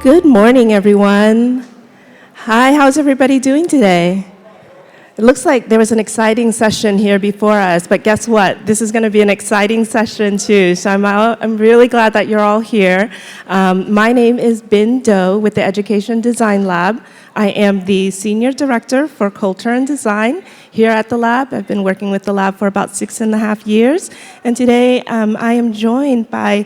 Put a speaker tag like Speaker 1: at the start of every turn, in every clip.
Speaker 1: Good morning, everyone. Hi, how's everybody doing today? It looks like there was an exciting session here before us, but guess what? This is going to be an exciting session too. So I'm really glad that you're all here. My name is Binh with the Education Design Lab. I am the Senior Director for Culture and Design here at the lab. I've been working with the lab for about 6.5 years. And today I am joined by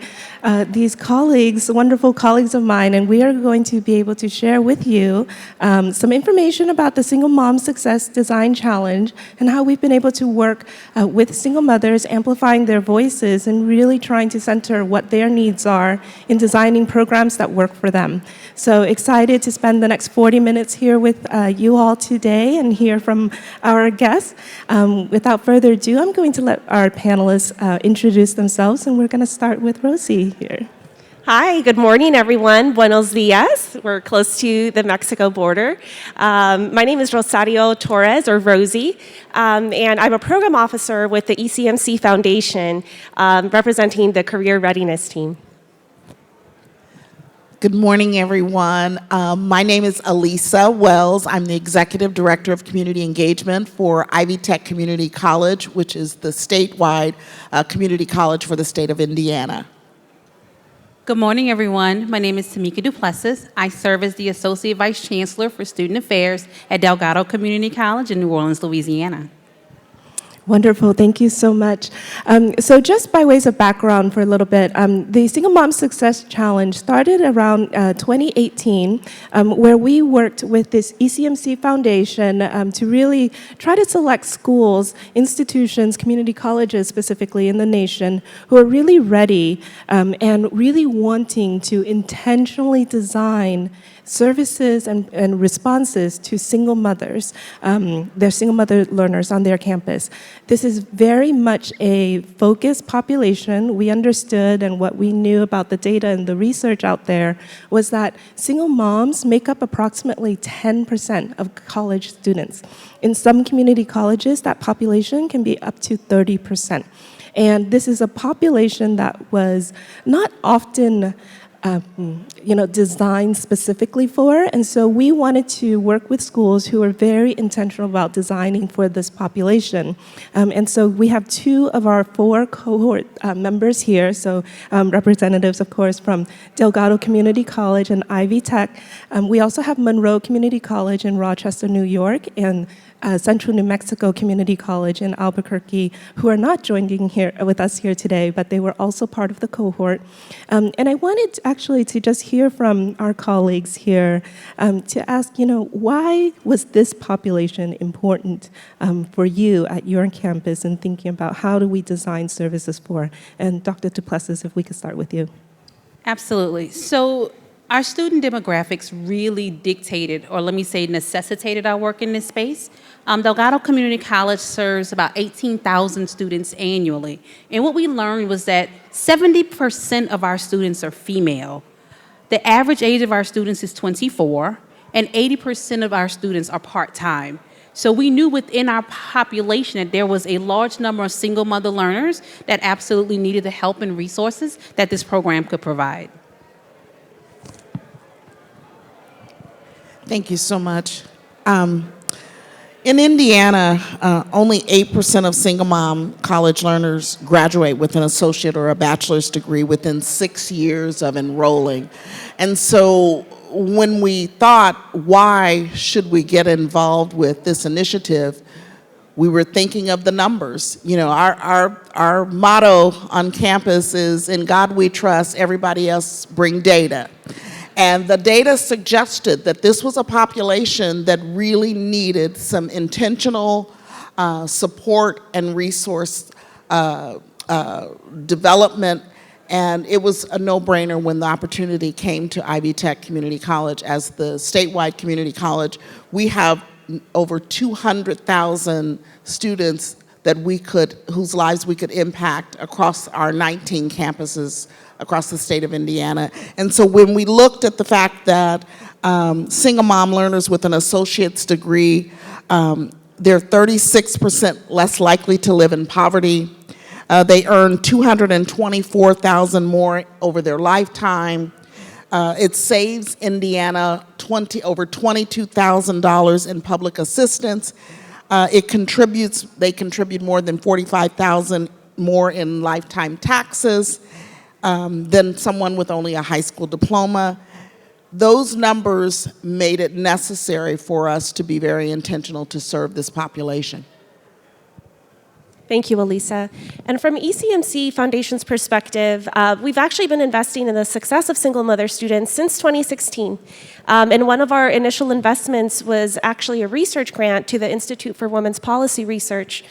Speaker 1: these colleagues, wonderful colleagues of mine, and we are going to be able to share with you some information about the Single Mom Success Design Challenge and how we've been able to work with single mothers, amplifying their voices and really trying to center what their needs are in designing programs that work for them. So excited to spend the next 40 minutes here with you all today and hear from our guests. Without further ado, I'm going to let our panelists introduce themselves, and we're going to start with Rosie here.
Speaker 2: Hi, good morning, everyone. Buenos dias. We're close to the Mexico border. My name is Rosario Torres, or Rosie, and I'm a program officer with the ECMC Foundation, representing the Career Readiness Team.
Speaker 3: Good morning, everyone. My name is Alisa Wells. I'm the Executive Director of Community Engagement for Ivy Tech Community College, which is the statewide community college for the state of Indiana.
Speaker 4: Good morning, everyone. My name is Tamika Duplessis. I serve as the Associate Vice Chancellor for Student Affairs at Delgado Community College in New Orleans, Louisiana.
Speaker 1: Wonderful, thank you so much. So just by ways of background for a little bit, the Single Mom Success Challenge started around 2018, where we worked with this ECMC Foundation to really try to select schools, institutions, community colleges specifically in the nation, who are really ready and really wanting to intentionally design services and responses to single mothers, their single mother learners on their campus. This is very much a focused population. We understood, and what we knew about the data and the research out there was that single moms make up approximately 10% of college students. In some community colleges, that population can be up to 30%. And this is a population that was not often designed specifically for, and so we wanted to work with schools who are very intentional about designing for this population. And so we have 2 of our 4 cohort members here, so representatives, of course, from Delgado Community College and Ivy Tech. We also have Monroe Community College in Rochester, New York, and Central New Mexico Community College in Albuquerque, who are not joining here with us here today, but they were also part of the cohort. And I wanted actually to just hear from our colleagues here to ask, why was this population important for you at your campus in thinking about how do we design services for? And Dr. Duplessis, if we could start with you.
Speaker 4: Absolutely. So our student demographics really dictated, or let me say necessitated, our work in this space. Delgado Community College serves about 18,000 students annually. And what we learned was that 70% of our students are female. The average age of our students is 24, and 80% of our students are part-time. So we knew within our population that there was a large number of single mother learners that absolutely needed the help and resources that this program could provide.
Speaker 3: Thank you so much. In Indiana, only 8% of single mom college learners graduate with an associate or a bachelor's degree within 6 years of enrolling. And so when we thought, why should we get involved with this initiative, we were thinking of the numbers. Our motto on campus is, "In God we trust, everybody else bring data." And the data suggested that this was a population that really needed some intentional support and resource development. And it was a no-brainer when the opportunity came to Ivy Tech Community College as the statewide community college. We have over 200,000 students whose lives we could impact across our 19 campuses across the state of Indiana. And so when we looked at the fact that single mom learners with an associate's degree, they're 36% less likely to live in poverty. They earn $224,000 more over their lifetime. It saves Indiana over $22,000 in public assistance. They contribute more than $45,000 more in lifetime taxes than someone with only a high school diploma. Those numbers made it necessary for us to be very intentional to serve this population.
Speaker 2: Thank you, Alisa. And from ECMC Foundation's perspective, we've actually been investing in the success of single mother students since 2016. And one of our initial investments was actually a research grant to the Institute for Women's Policy Research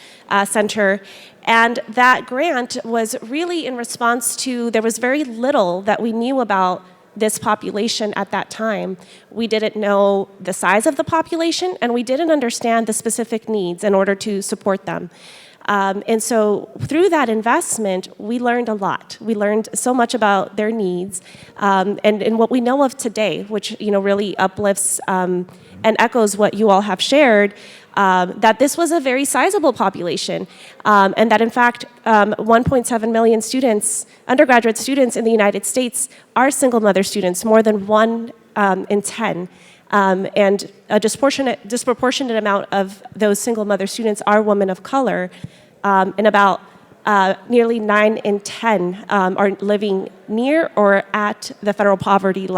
Speaker 2: Center. And that grant was really in response to, there was very little that we knew about this population at that time. We didn't know the size of the population, and we didn't understand the specific needs in order to support them. And so through that investment, we learned a lot. We learned so much about their needs, and what we know of today, which really uplifts and echoes what you all have shared, that this was a very sizable population, and that in fact 1.7 million students, undergraduate students in the United States, are single mother students, more than 1 in 10. And a disproportionate amount of those single mother students are women of color, and about nearly 9 in 10 are living near or at the federal poverty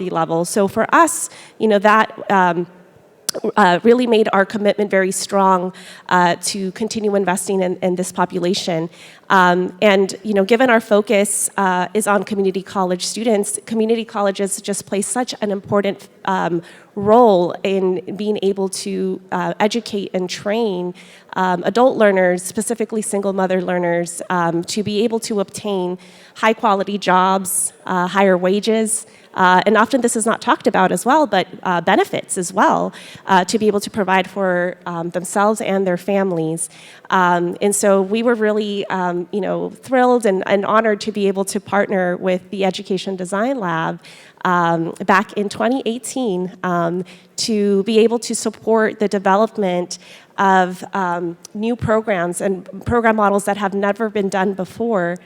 Speaker 2: level. So for us, that really made our commitment very strong to continue investing in this population. And given our focus is on community college students, community colleges just play such an important role in being able to educate and train adult learners, specifically single mother learners, to be able to obtain high quality jobs, higher wages, and often this is not talked about as well, but benefits as well, to be able to provide for themselves and their families. And so we were really thrilled and honored to be able to partner with the Education Design Lab back in 2018 to be able to support the development of new programs and program models that have never been done before.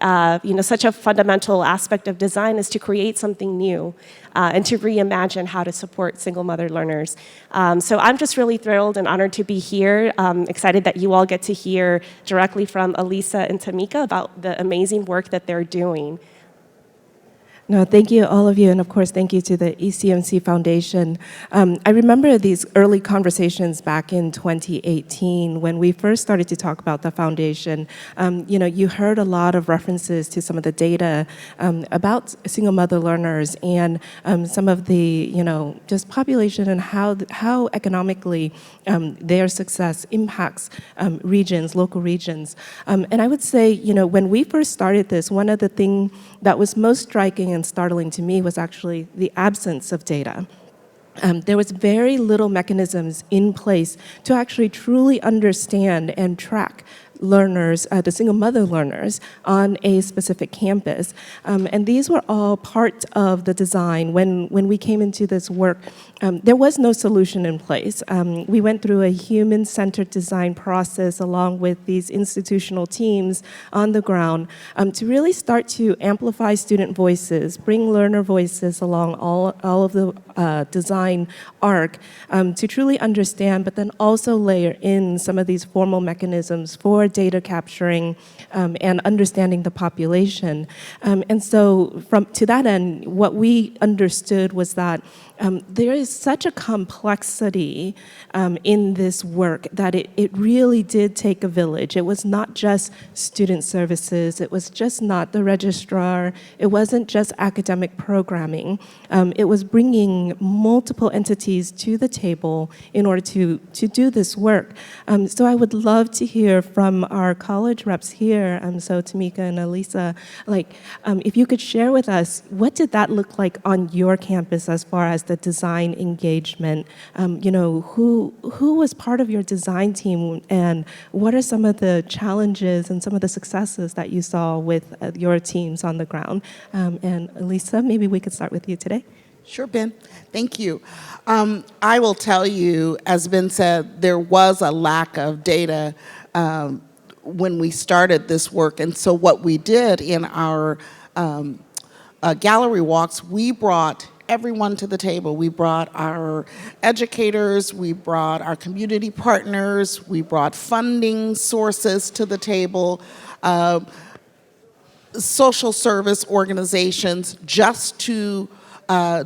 Speaker 2: Such a fundamental aspect of design is to create something new and to reimagine how to support single mother learners. So I'm just really thrilled and honored to be here. Excited that you all get to hear directly from Alisa and Tamika about the amazing work that they're doing.
Speaker 1: No, thank you, all of you, and of course, thank you to the ECMC Foundation. I remember these early conversations back in 2018 when we first started to talk about the foundation. You heard a lot of references to some of the data about single mother learners and some of the, just population and how economically their success impacts regions, local regions. And I would say, when we first started this, one of the things that was most striking and startling to me was actually the absence of data. There was very little mechanisms in place to actually truly understand and track learners, the single mother learners on a specific campus. And these were all part of the design. When we came into this work, there was no solution in place. We went through a human-centered design process along with these institutional teams on the ground to really start to amplify student voices, bring learner voices along all of the design arc to truly understand, but then also layer in some of these formal mechanisms for data capturing and understanding the population. And so to that end, what we understood was that there is such a complexity in this work that it really did take a village. It was not just student services. It was just not the registrar. It wasn't just academic programming. It was bringing multiple entities to the table in order to do this work. So I would love to hear from our college reps here, so Tamika and Alisa, if you could share with us, what did that look like on your campus as far as the design engagement? Who was part of your design team, and what are some of the challenges and some of the successes that you saw with your teams on the ground? And Alisa, maybe we could start with you today.
Speaker 3: Sure, Binh. Thank you. I will tell you, as Binh said, there was a lack of data when we started this work. And so what we did in our gallery walks, we brought everyone to the table. We brought our educators, we brought our community partners, we brought funding sources to the table, social service organizations, just to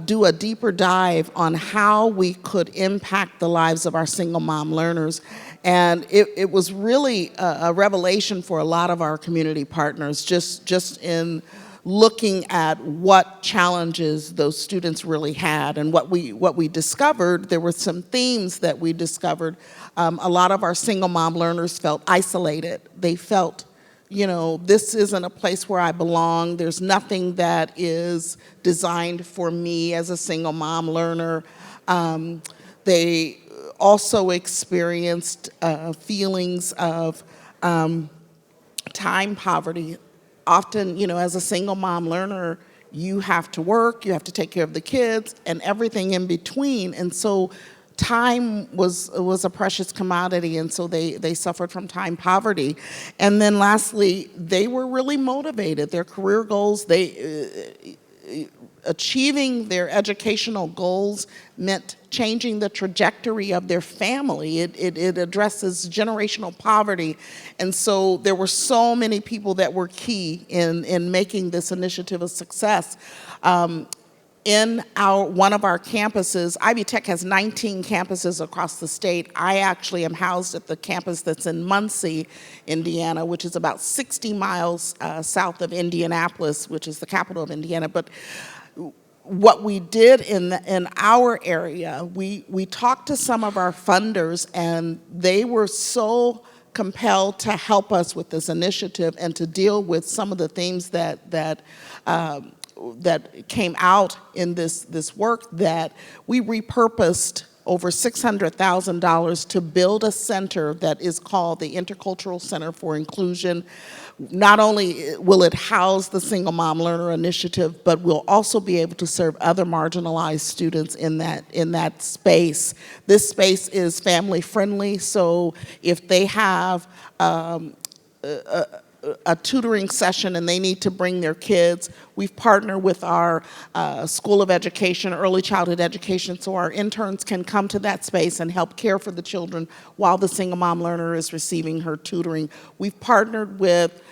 Speaker 3: do a deeper dive on how we could impact the lives of our single mom learners. And it was really a revelation for a lot of our community partners, just in looking at what challenges those students really had. And what we discovered, there were some themes that we discovered. A lot of our single mom learners felt isolated. They felt, this isn't a place where I belong. There's nothing that is designed for me as a single mom learner. They also experienced feelings of time poverty. Often, as a single mom learner, you have to work, you have to take care of the kids, and everything in between. And so time was a precious commodity, and so they suffered from time poverty. And then lastly, they were really motivated. Their career goals, achieving their educational goals meant changing the trajectory of their family. It addresses generational poverty. And so there were so many people that were key in making this initiative a success. In one of our campuses, Ivy Tech has 19 campuses across the state. I actually am housed at the campus that's in Muncie, Indiana, which is about 60 miles south of Indianapolis, which is the capital of Indiana. But what we did in our area, we talked to some of our funders, and they were so compelled to help us with this initiative and to deal with some of the themes that came out in this work, that we repurposed over $600,000 to build a center that is called the Intercultural Center for Inclusion. Not only will it house the Single Mom Learner Initiative, but we'll also be able to serve other marginalized students in that space. This space is family friendly, so if they have a tutoring session and they need to bring their kids, we've partnered with our School of Education, Early Childhood Education, so our interns can come to that space and help care for the children while the single mom learner is receiving her tutoring. We've partnered with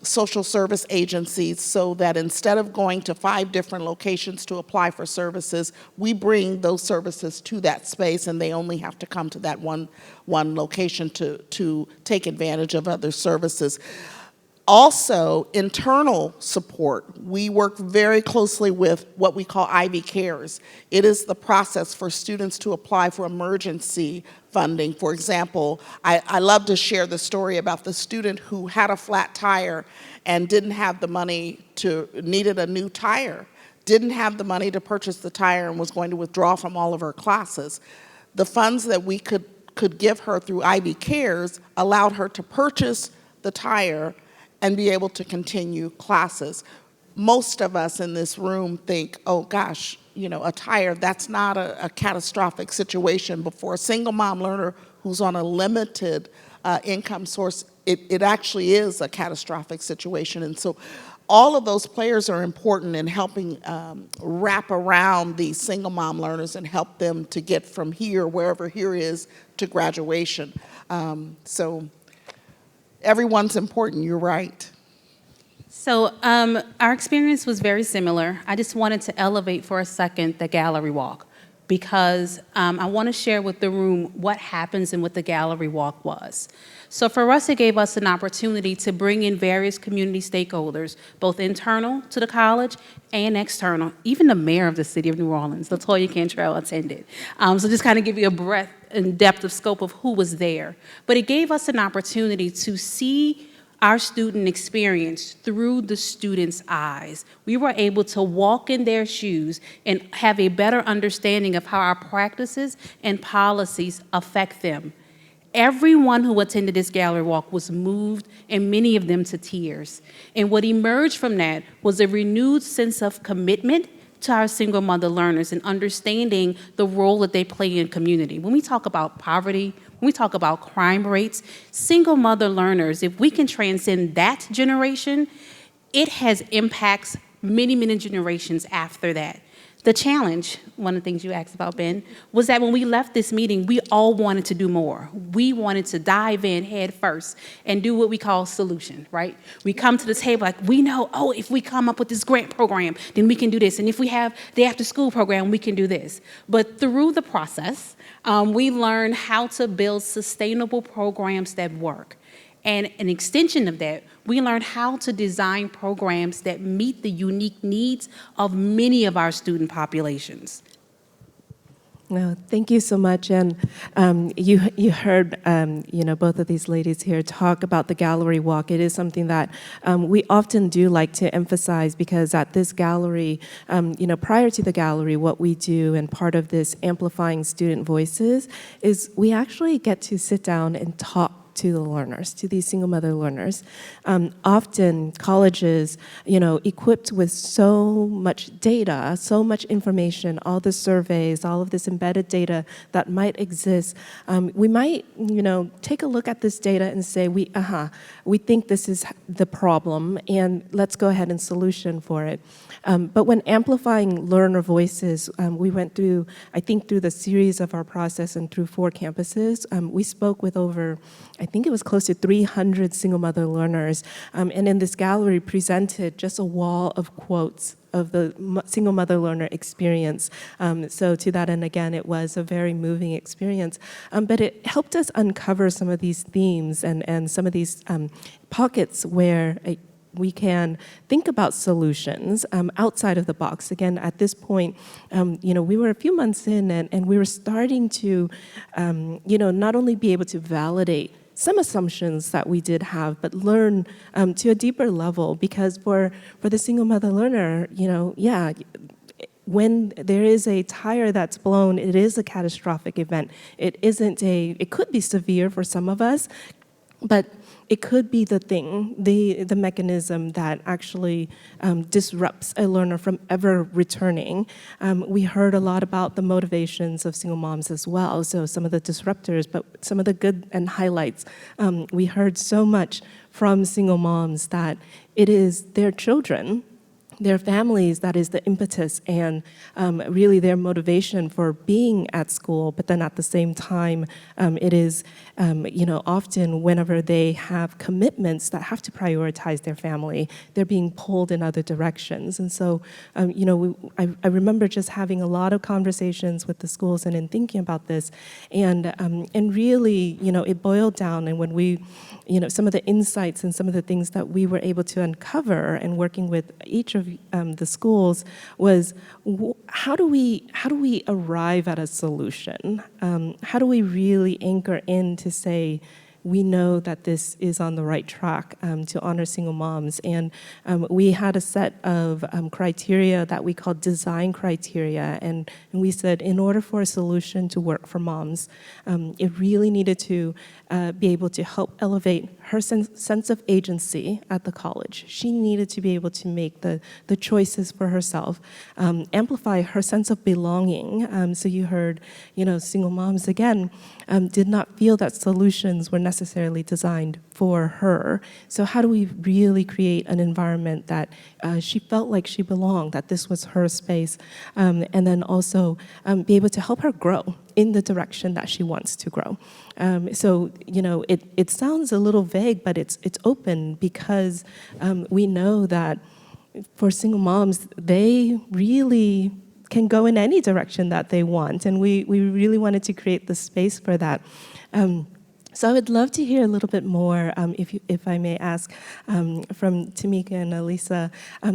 Speaker 3: social service agencies so that instead of going to 5 different locations to apply for services, we bring those services to that space, and they only have to come to that one location to take advantage of other services. Also, internal support. We work very closely with what we call Ivy Cares. It is the process for students to apply for emergency funding. For example, I love to share the story about the student who had a flat tire and didn't have the money needed a new tire, didn't have the money to purchase the tire, and was going to withdraw from all of her classes. The funds that we could give her through Ivy Cares allowed her to purchase the tire and be able to continue classes. Most of us in this room think, oh gosh, a tire, that's not a catastrophic situation. But for a single mom learner who's on a limited income source, it actually is a catastrophic situation. And so all of those players are important in helping wrap around these single mom learners and help them to get from here, wherever here is, to graduation. So everyone's important, you're right.
Speaker 4: So our experience was very similar. I just wanted to elevate for a second the gallery walk, because I want to share with the room what happens and what the gallery walk was. So for us, it gave us an opportunity to bring in various community stakeholders, both internal to the college and external. Even the mayor of the city of New Orleans, LaToya Cantrell, attended. So just kind of give you a breadth and depth of scope of who was there. But it gave us an opportunity to see our student experience through the students' eyes. We were able to walk in their shoes and have a better understanding of how our practices and policies affect them. Everyone who attended this gallery walk was moved, and many of them to tears. And what emerged from that was a renewed sense of commitment to our single mother learners and understanding the role that they play in community. When we talk about poverty, when we talk about crime rates, single mother learners, if we can transcend that generation, it has impacts many, many generations after that. The challenge, one of the things you asked about, Binh, was that when we left this meeting, we all wanted to do more. We wanted to dive in head first and do what we call solution, right? We come to the table like, we know, oh, if we come up with this grant program, then we can do this. And if we have the after-school program, we can do this. But through the process, we learned how to build sustainable programs that work. And an extension of that, we learned how to design programs that meet the unique needs of many of our student populations.
Speaker 1: No, thank you so much. And you heard both of these ladies here talk about the gallery walk. It is something that we often do like to emphasize, because at this gallery, prior to the gallery, what we do, and part of this amplifying student voices, is we actually get to sit down and talk to the learners, to these single mother learners. Often colleges, equipped with so much data, so much information, all the surveys, all of this embedded data that might exist, we might, take a look at this data and say, we think this is the problem, and let's go ahead and solution for it. But when amplifying learner voices, we went through, I think through the series of our process and through 4 campuses, we spoke with over, I think it was close to 300 single mother learners, and in this gallery presented just a wall of quotes of the single mother learner experience. So to that end, again, it was a very moving experience, but it helped us uncover some of these themes and some of these pockets where we can think about solutions outside of the box. Again, at this point, we were a few months in, and we were starting to, not only be able to validate some assumptions that we did have, but learn to a deeper level. Because for the single mother learner, when there is a tire that's blown, it is a catastrophic event. It could be severe for some of us, but it could be the mechanism that actually disrupts a learner from ever returning. We heard a lot about the motivations of single moms as well, so some of the disruptors, but some of the good and highlights. We heard so much from single moms that it is their children, their families, that is the impetus and really their motivation for being at school. But then at the same time, it is, often whenever they have commitments that have to prioritize their family, they're being pulled in other directions. And so, I remember just having a lot of conversations with the schools and in thinking about this, and really, it boiled down. And when we, some of the insights and some of the things that we were able to uncover and working with each of the schools was, how do we arrive at a solution? How do we really anchor in to say, we know that this is on the right track to honor single moms? And we had a set of criteria that we called design criteria. And we said, in order for a solution to work for moms, it really needed to be able to help elevate her sense of agency at the college. She needed to be able to make the choices for herself, amplify her sense of belonging. So you heard, single moms, again, did not feel that solutions were necessarily designed for her. So how do we really create an environment that she felt like she belonged, that this was her space, and then also be able to help her grow in the direction that she wants to grow. So, it sounds a little vague, but it's open, because we know that for single moms, they really can go in any direction that they want, and we really wanted to create the space for that. So I would love to hear a little bit more, if I may ask, from Tamika and Alisa,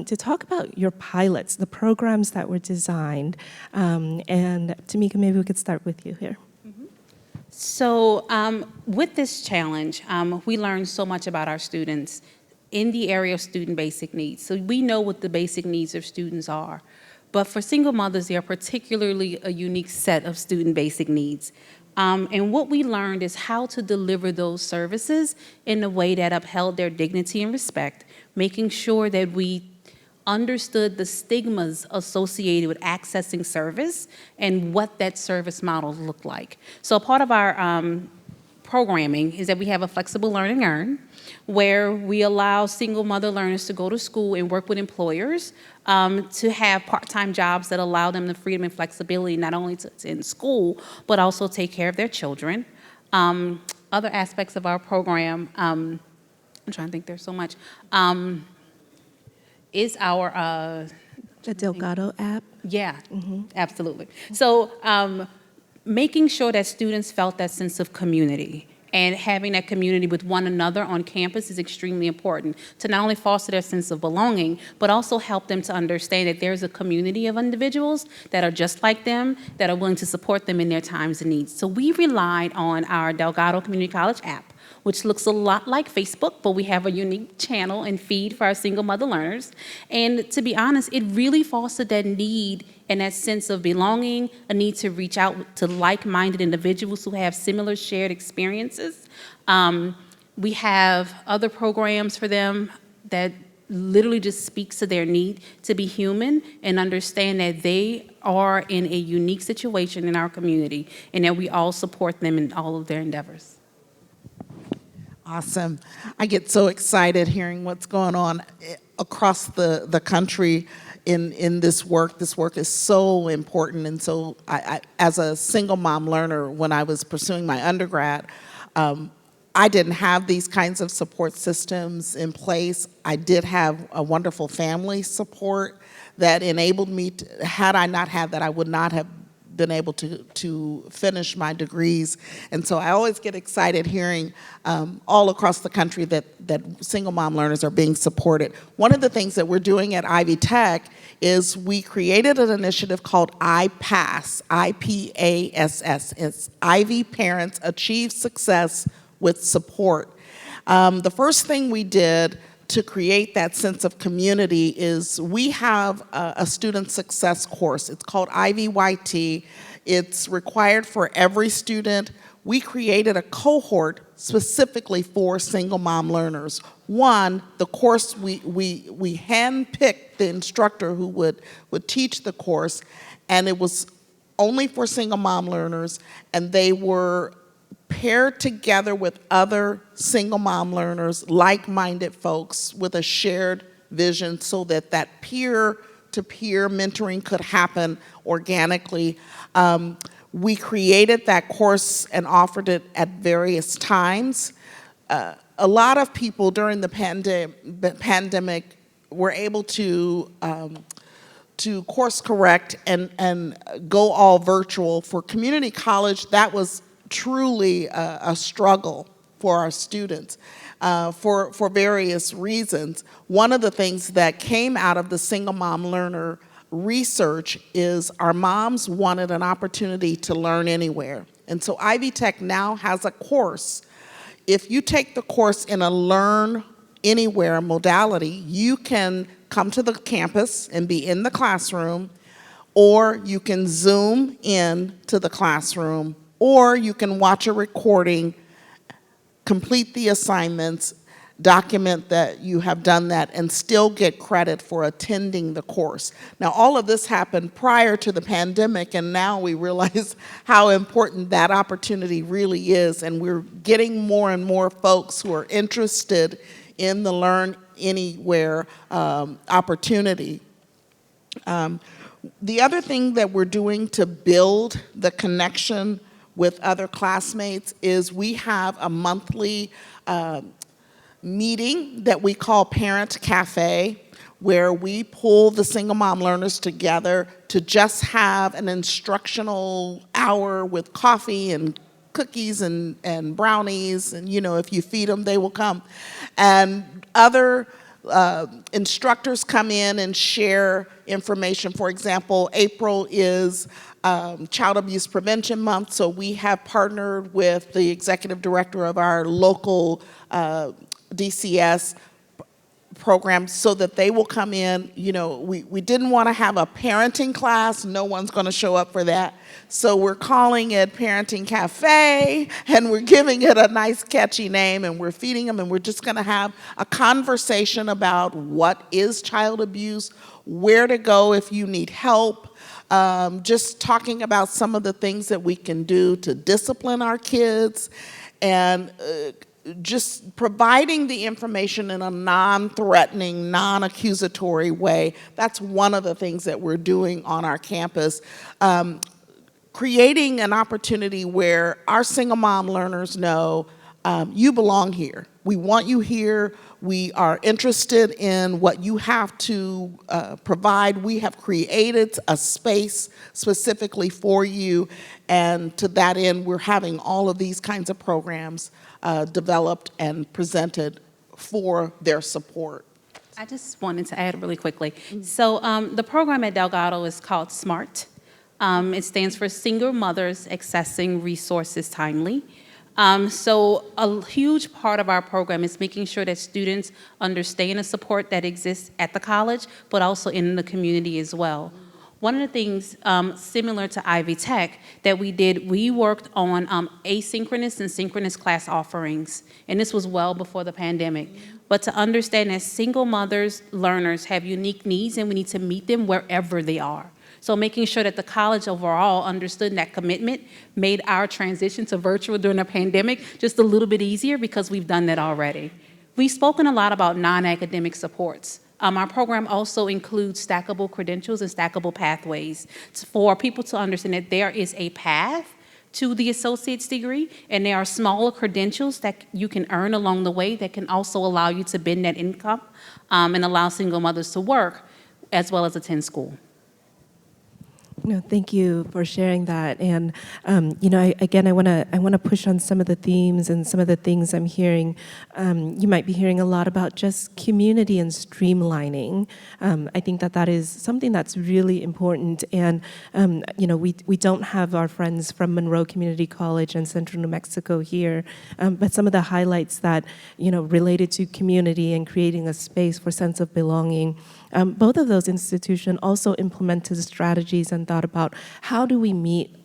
Speaker 1: to talk about your pilots, the programs that were designed. And Tamika, maybe we could start with you here.
Speaker 4: So with this challenge, we learned so much about our students in the area of student basic needs. So we know what the basic needs of students are. But for single mothers, they are particularly a unique set of student basic needs. And what we learned is how to deliver those services in a way that upheld their dignity and respect, making sure that we understood the stigmas associated with accessing service and what that service model looked like. So part of our programming is that we have a flexible learn and earn, where we allow single mother learners to go to school and work with employers to have part-time jobs that allow them the freedom and flexibility not only to attend school, but also take care of their children. Other aspects of our program, I'm trying to think, there's so much, is our...
Speaker 1: The Delgado app.
Speaker 4: Yeah, absolutely. So making sure that students felt that sense of community and having that community with one another on campus is extremely important to not only foster their sense of belonging, but also help them to understand that there's a community of individuals that are just like them, that are willing to support them in their times and needs. So we relied on our Delgado Community College app, which looks a lot like Facebook, but we have a unique channel and feed for our single mother learners. And to be honest, it really fostered that need and that sense of belonging, a need to reach out to like-minded individuals who have similar shared experiences. We have other programs for them that literally just speaks to their need to be human and understand that they are in a unique situation in our community and that we all support them in all of their endeavors.
Speaker 3: Awesome. I get so excited hearing what's going on across the country in this work. This work is so important. And so I as a single mom learner, when I was pursuing my undergrad, I didn't have these kinds of support systems in place. I did have a wonderful family support that enabled me to, had I not had that, I would not have been able to finish my degrees. And so I always get excited hearing all across the country that single mom learners are being supported. One of the things that we're doing at Ivy Tech is we created an initiative called IPASS, I-P-A-S-S. It's Ivy Parents Achieve Success with Support. The first thing we did to create that sense of community is we have a student success course. It's called IVYT. It's required for every student. We created a cohort specifically for single mom learners. One, the course, we handpicked the instructor who would teach the course, and it was only for single mom learners, and they were paired together with other single mom learners, like-minded folks with a shared vision so that that peer-to-peer mentoring could happen organically. We created that course and offered it at various times. A lot of people during the pandemic were able to course correct and go all virtual. For community college, that was truly a struggle for our students for various reasons. One of the things that came out of the single mom learner research is our moms wanted an opportunity to learn anywhere. And so Ivy Tech now has a course. If you take the course in a learn anywhere modality, you can come to the campus and be in the classroom, or you can Zoom in to the classroom, or you can watch a recording, complete the assignments, document that you have done that, and still get credit for attending the course. Now, all of this happened prior to the pandemic, and now we realize how important that opportunity really is, and we're getting more and more folks who are interested in the Learn Anywhere opportunity. The other thing that we're doing to build the connection with other classmates is we have a monthly meeting that we call Parent Cafe, where we pull the single mom learners together to just have an instructional hour with coffee and cookies and brownies, and you know, if you feed them, they will come. And other instructors come in and share information. For example, April is Child Abuse Prevention Month, so we have partnered with the executive director of our local DCS program so that they will come in. You know, we didn't want to have a parenting class. No one's going to show up for that. So we're calling it Parenting Cafe, and we're giving it a nice catchy name, and we're feeding them, and we're just going to have a conversation about what is child abuse, where to go if you need help, just talking about some of the things that we can do to discipline our kids. and just providing the information in a non-threatening, non-accusatory way. That's one of the things that we're doing on our campus. Creating an opportunity where our single mom learners know you belong here. We want you here. We are interested in what you have to provide. We have created a space specifically for you, and to that end, we're having all of these kinds of programs developed and presented for their support.
Speaker 4: I just wanted to add really quickly. So the program at Delgado is called SMART. It stands for Single Mothers Accessing Resources Timely. So a huge part of our program is making sure that students understand the support that exists at the college, but also in the community as well. One of the things similar to Ivy Tech that we did, we worked on asynchronous and synchronous class offerings, and this was well before the pandemic. But to understand that single mothers, learners have unique needs, and we need to meet them wherever they are. So making sure that the college overall understood that commitment made our transition to virtual during the pandemic just a little bit easier because we've done that already. We've spoken a lot about non-academic supports. Our program also includes stackable credentials and stackable pathways for people to understand that there is a path to the associate's degree, and there are smaller credentials that you can earn along the way that can also allow you to bend that income and allow single mothers to work as well as attend school.
Speaker 1: No, thank you for sharing that. And I want to push on some of the themes and some of the things I'm hearing. You might be hearing a lot about just community and streamlining. I think that is something that's really important. And we don't have our friends from Monroe Community College and Central New Mexico here, but some of the highlights that related to community and creating a space for sense of belonging. Both of those institutions also implemented strategies and thought about how do we meet,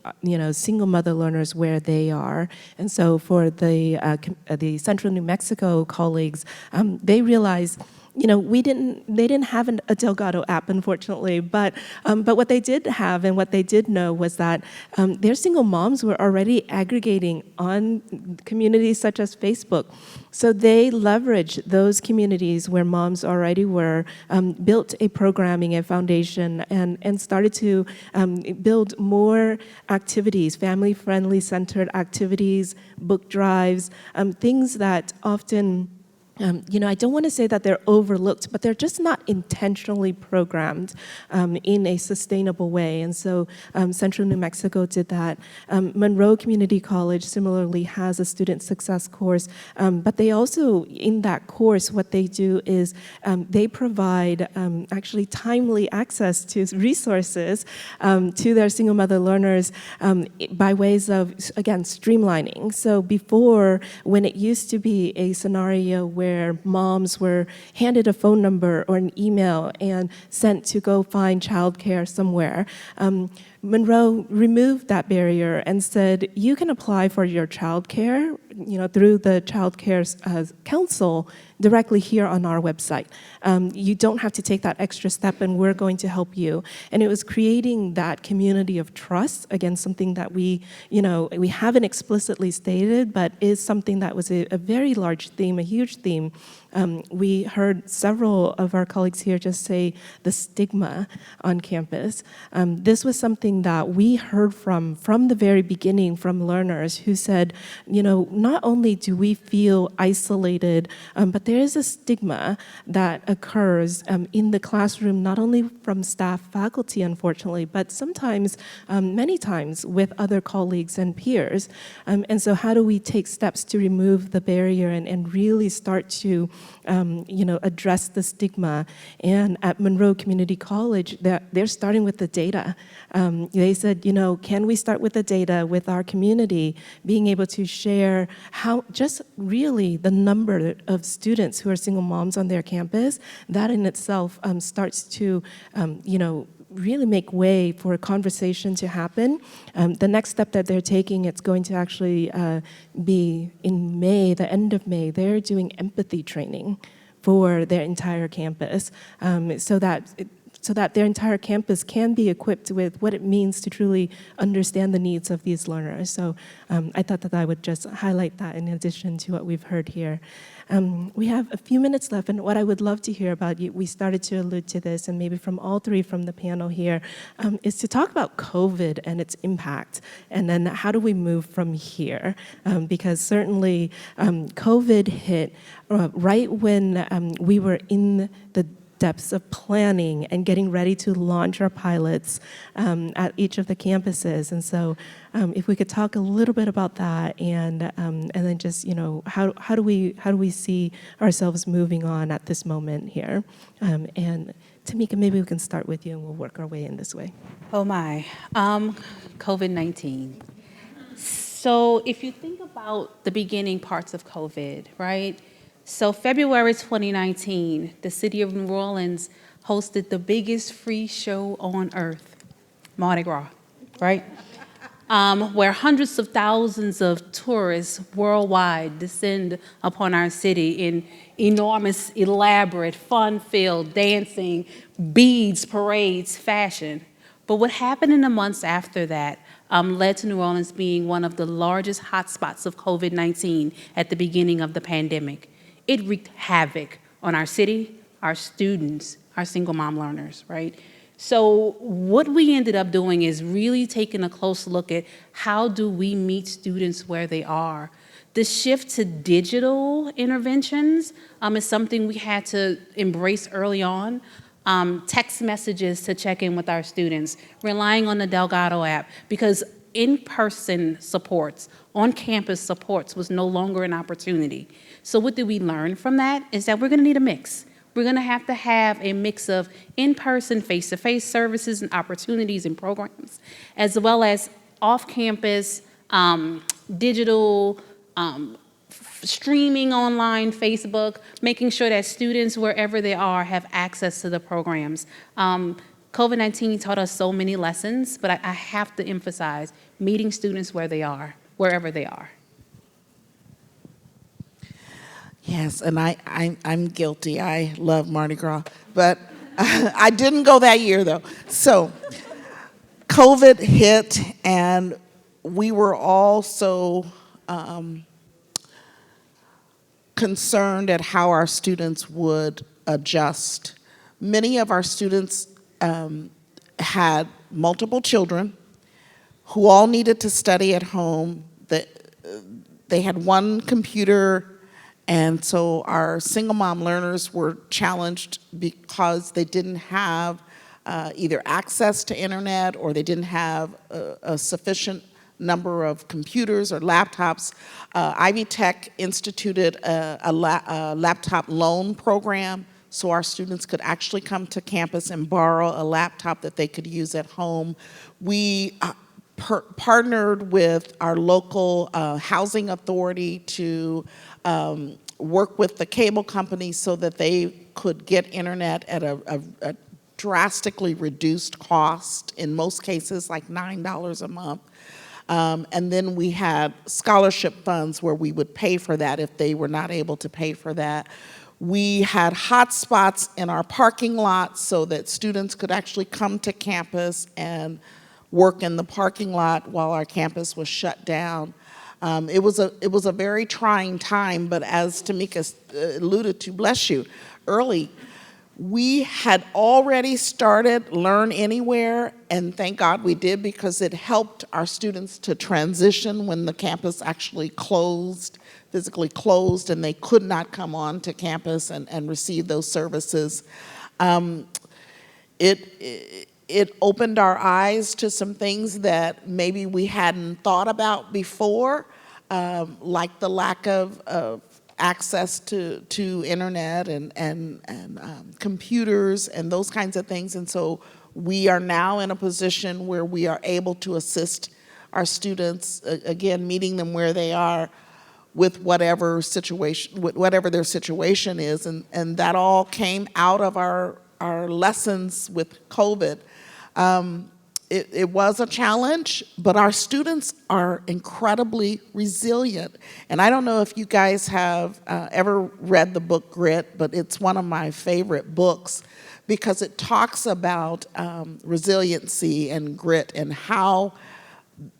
Speaker 1: single mother learners where they are. And so for the Central New Mexico colleagues, they realized, they didn't have a Delgado app, unfortunately, but what they did have and what they did know was that their single moms were already aggregating on communities such as Facebook. So they leveraged those communities where moms already were, built a programming and foundation, and started to build more activities, family-friendly centered activities, book drives, things that often I don't want to say that they're overlooked, but they're just not intentionally programmed in a sustainable way. And so Central New Mexico did that. Monroe Community College similarly has a student success course, but they also, in that course, what they do is they provide actually timely access to resources to their single mother learners by ways of, again, streamlining. So before, when it used to be a scenario where moms were handed a phone number or an email and sent to go find childcare somewhere, Monroe removed that barrier and said, you can apply for your childcare, through the Child Care Council directly here on our website. You don't have to take that extra step, and we're going to help you. And it was creating that community of trust, again, something that we haven't explicitly stated, but is something that was a very large theme, a huge theme. We heard several of our colleagues here just say the stigma on campus. This was something that we heard from the very beginning from learners who said, not only do we feel isolated, but there is a stigma that occurs in the classroom, not only from staff, faculty, unfortunately, but sometimes, many times, with other colleagues and peers. And so how do we take steps to remove the barrier and really start to address the stigma? And at Monroe Community College, they're starting with the data. They said, can we start with the data with our community, being able to share how just really the number of students who are single moms on their campus, that in itself starts to, really make way for a conversation to happen. The next step that they're taking, it's going to actually be in May, the end of May, they're doing empathy training for their entire campus, so that so that their entire campus can be equipped with what it means to truly understand the needs of these learners. So I thought that I would just highlight that in addition to what we've heard here. We have a few minutes left, and what I would love to hear about, we started to allude to this, and maybe from all three from the panel here, is to talk about COVID and its impact, and then how do we move from here? Because certainly COVID hit right when we were in the depths of planning and getting ready to launch our pilots at each of the campuses. And so if we could talk a little bit about that, and then just, how do we see ourselves moving on at this moment here? And Tamika, maybe we can start with you and we'll work our way in this way.
Speaker 4: Oh my, COVID-19. So if you think about the beginning parts of COVID, right? So February 2019, the city of New Orleans hosted the biggest free show on earth, Mardi Gras, right? Where hundreds of thousands of tourists worldwide descend upon our city in enormous, elaborate, fun-filled dancing, beads, parades, fashion. But what happened in the months after that led to New Orleans being one of the largest hotspots of COVID-19 at the beginning of the pandemic. It wreaked havoc on our city, our students, our single mom learners, right? So what we ended up doing is really taking a close look at how do we meet students where they are. The shift to digital interventions is something we had to embrace early on. Text messages to check in with our students, relying on the Delgado app, because in-person supports, on-campus supports was no longer an opportunity. So what did we learn from that is that we're gonna need a mix. We're gonna have to have a mix of in-person, face-to-face services and opportunities and programs, as well as off-campus, digital, streaming online, Facebook, making sure that students, wherever they are, have access to the programs. COVID-19 taught us so many lessons, but I have to emphasize meeting students where they are, wherever they are.
Speaker 3: Yes, and I'm guilty. I love Mardi Gras, but I didn't go that year though. So COVID hit, and we were all so concerned at how our students would adjust. Many of our students had multiple children who all needed to study at home. They had one computer, and so our single mom learners were challenged because they didn't have either access to internet, or they didn't have a sufficient number of computers or laptops. Ivy Tech instituted a laptop loan program, so our students could actually come to campus and borrow a laptop that they could use at home. We partnered with our local housing authority to work with the cable companies so that they could get internet at a drastically reduced cost, in most cases like $9 a month. And then we had scholarship funds where we would pay for that if they were not able to pay for that. We had hotspots in our parking lot so that students could actually come to campus and work in the parking lot while our campus was shut down. It was a very trying time, but as Tamika alluded to, bless you, early, we had already started Learn Anywhere, and thank God we did, because it helped our students to transition when the campus actually closed, physically closed, and they could not come on to campus and receive those services. It opened our eyes to some things that maybe we hadn't thought about before, like the lack of access to internet and computers and those kinds of things. And so we are now in a position where we are able to assist our students, again, meeting them where they are with whatever their situation is. And that all came out of our lessons with COVID. it was a challenge, but our students are incredibly resilient. And I don't know if you guys have ever read the book Grit, but it's one of my favorite books because it talks about resiliency and grit and how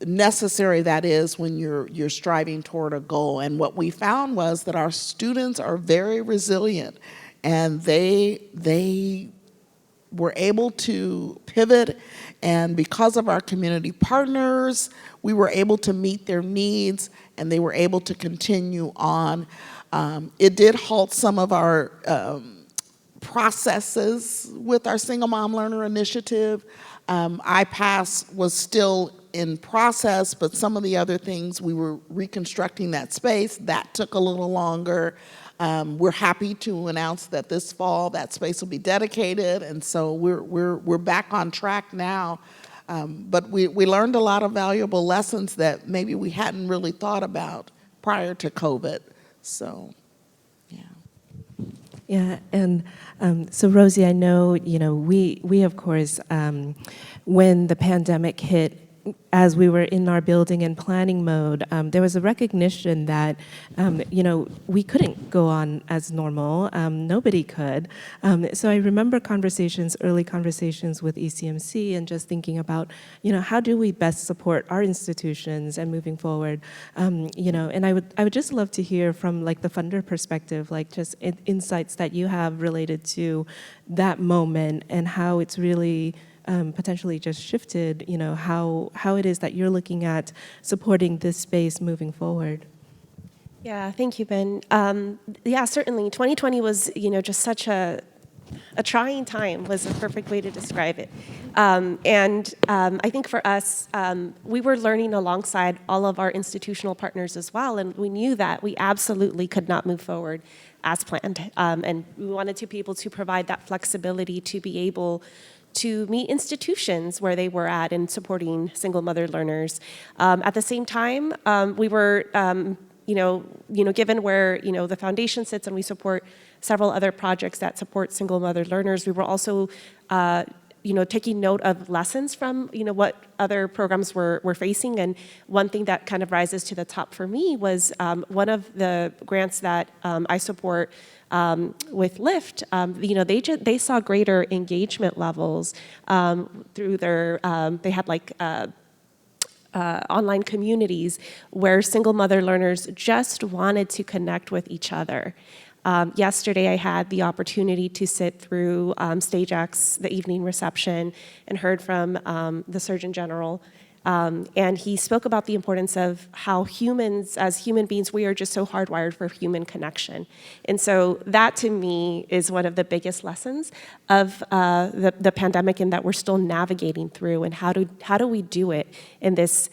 Speaker 3: necessary that is when you're striving toward a goal. And what we found was that our students are very resilient, and they were able to pivot, and because of our community partners, we were able to meet their needs, and they were able to continue on. It did halt some of our processes with our Single Mom Learner Initiative. iPass was still in process, but some of the other things, we were reconstructing that space. That took a little longer. We're happy to announce that this fall that space will be dedicated, and so we're back on track now. But we learned a lot of valuable lessons that maybe we hadn't really thought about prior to COVID. So, yeah.
Speaker 1: Yeah, and so Rosie, I know, we of course, when the pandemic hit, as we were in our building and planning mode, there was a recognition that, we couldn't go on as normal. Nobody could. So I remember early conversations with ECMC, and just thinking about, how do we best support our institutions and moving forward? And I would just love to hear from the funder perspective, just insights that you have related to that moment and how it's really potentially just shifted, how it is that you're looking at supporting this space moving forward.
Speaker 2: Yeah, thank you, Binh. Yeah, certainly. 2020 was, just such a trying time was a perfect way to describe it. I think for us, we were learning alongside all of our institutional partners as well, and we knew that we absolutely could not move forward as planned. And we wanted to be able to provide that flexibility to be able to meet institutions where they were at in supporting single mother learners. At the same time, we were, given where, the foundation sits and we support several other projects that support single mother learners, we were also, taking note of lessons from, what other programs were facing. And one thing that kind of rises to the top for me was one of the grants that I support with Lyft, they saw greater engagement levels through their, they had online communities where single mother learners just wanted to connect with each other. Yesterday, I had the opportunity to sit through Stage X, the evening reception, and heard from the Surgeon General. And he spoke about the importance of how humans, as human beings, we are just so hardwired for human connection. And so that, to me, is one of the biggest lessons of the pandemic, and that we're still navigating through. And how do we do it in this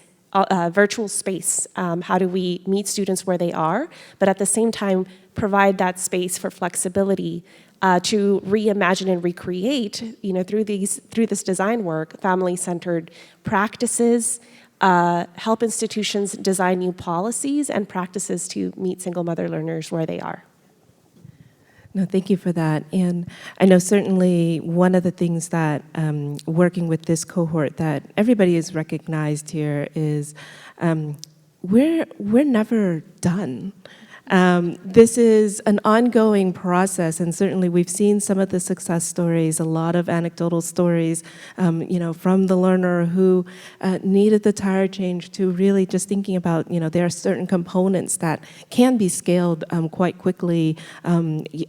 Speaker 2: virtual space? How do we meet students where they are, but at the same time provide that space for flexibility to reimagine and recreate, through this design work, family-centered practices, help institutions design new policies and practices to meet single mother learners where they are.
Speaker 1: No, thank you for that. And I know certainly one of the things that working with this cohort that everybody has recognized here is we're never done. This is an ongoing process, and certainly we've seen some of the success stories, a lot of anecdotal stories, from the learner who needed the tire change to really just thinking about, there are certain components that can be scaled quite quickly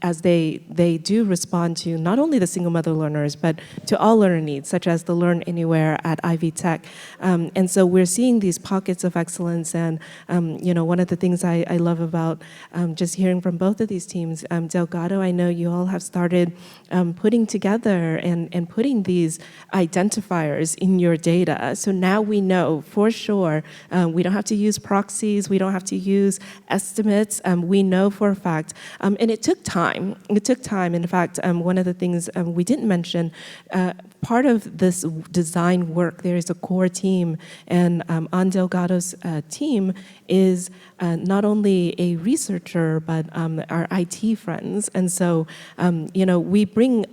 Speaker 1: as they do respond to not only the single mother learners, but to all learner needs, such as the Learn Anywhere at Ivy Tech. And so we're seeing these pockets of excellence, and one of the things I love about just hearing from both of these teams, Delgado, I know you all have started putting together and putting these identifiers in your data. So now we know for sure, we don't have to use proxies, we don't have to use estimates, we know for a fact. And it took time. It took time. In fact, one of the things we didn't mention, part of this design work, there is a core team, and on Delgado's team is not only a researcher, but our IT friends. And so, we bring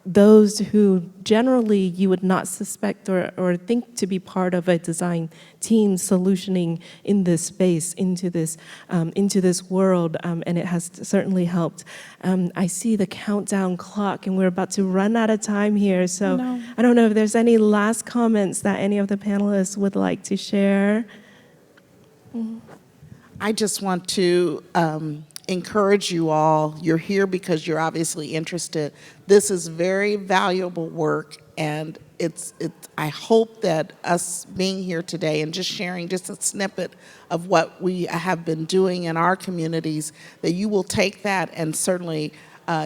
Speaker 1: those who generally you would not suspect or think to be part of a design team solutioning in this space, into this world, and it has certainly helped. I see the countdown clock, and we're about to run out of time here, so I don't know if there's any last comments that any of the panelists would like to share.
Speaker 3: I just want to encourage you all. You're here because you're obviously interested. This is very valuable work, and I hope that us being here today and just sharing just a snippet of what we have been doing in our communities, that you will take that and certainly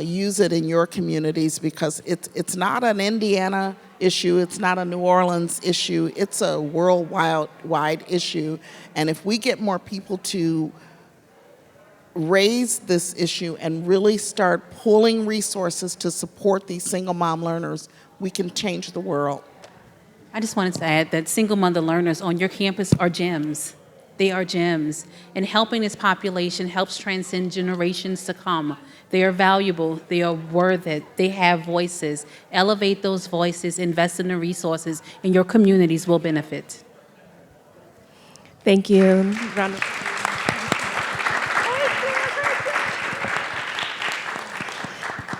Speaker 3: use it in your communities, because it's not an Indiana issue, it's not a New Orleans issue, it's a worldwide issue. And if we get more people to raise this issue and really start pulling resources to support these single mom learners, we can change the world.
Speaker 4: I just wanted to add that single mother learners on your campus are gems. They are gems. And helping this population helps transcend generations to come. They are valuable. They are worth it. They have voices. Elevate those voices. Invest in the resources, and your communities will benefit.
Speaker 1: Thank you. Round of-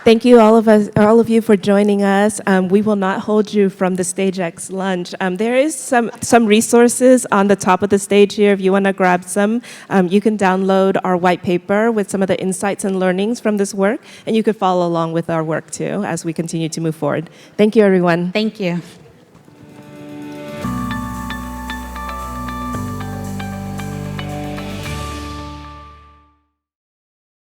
Speaker 1: Thank you, all of you, for joining us. We will not hold you from the StageX lunch. There is some resources on the top of the stage here. If you want to grab some, you can download our white paper with some of the insights and learnings from this work, and you could follow along with our work too as we continue to move forward. Thank you, everyone.
Speaker 4: Thank you.